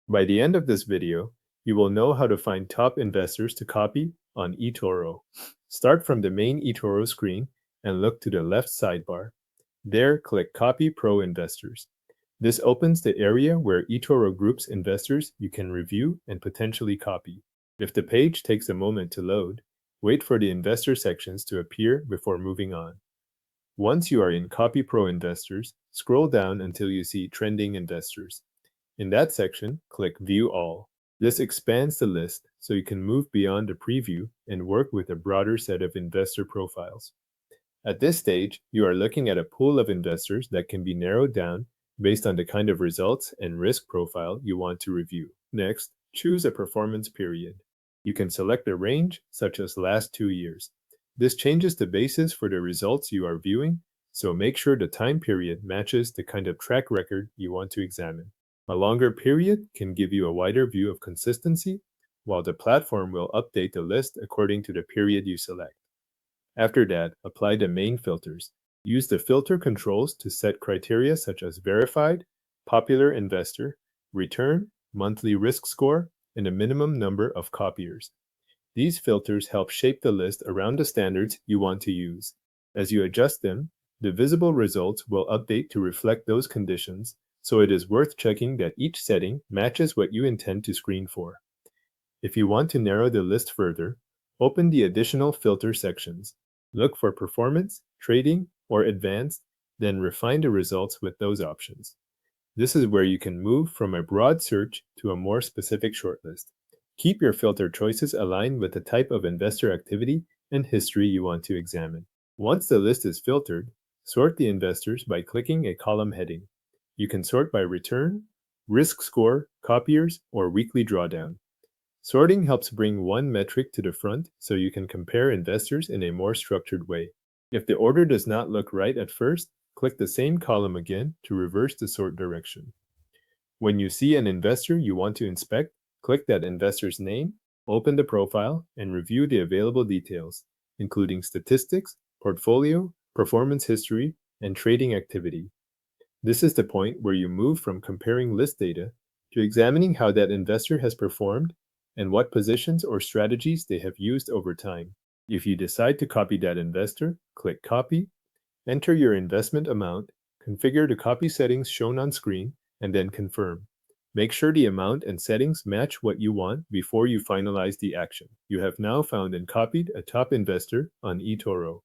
By the end of this video, you will know how to find top investors to copy on eToro. Start from the main eToro screen and look to the left sidebar. There, click Copy Pro Investors. This opens the area where eToro groups investors you can review and potentially copy. If the page takes a moment to load, wait for the investor sections to appear before moving on. Once you are in Copy Pro Investors, scroll down until you see Trending Investors. In that section, click View All. This expands the list so you can move beyond the preview and work with a broader set of investor profiles. At this stage, you are looking at a pool of investors that can be narrowed down based on the kind of results and risk profile you want to review. Next, choose a performance period. You can select a range, such as last 2 years. This changes the basis for the results you are viewing, so make sure the time period matches the kind of track record you want to examine. A longer period can give you a wider view of consistency, while the platform will update the list according to the period you select. After that, apply the main filters. Use the filter controls to set criteria such as verified, popular investor, return, monthly risk score, and a minimum number of copiers. These filters help shape the list around the standards you want to use. As you adjust them, the visible results will update to reflect those conditions, so it is worth checking that each setting matches what you intend to screen for. If you want to narrow the list further, open the additional filter sections. Look for performance, trading, or advanced, then refine the results with those options. This is where you can move from a broad search to a more specific shortlist. Keep your filter choices aligned with the type of investor activity and history you want to examine. Once the list is filtered, sort the investors by clicking a column heading. You can sort by return, risk score, copiers, or weekly drawdown. Sorting helps bring one metric to the front so you can compare investors in a more structured way. If the order does not look right at first, click the same column again to reverse the sort direction. When you see an investor you want to inspect, click that investor's name, open the profile, and review the available details, including statistics, portfolio, performance history, and trading activity. This is the point where you move from comparing list data to examining how that investor has performed and what positions or strategies they have used over time. If you decide to copy that investor, click Copy, enter your investment amount, configure the copy settings shown on screen, and then confirm. Make sure the amount and settings match what you want before you finalize the action. You have now found and copied a top investor on eToro.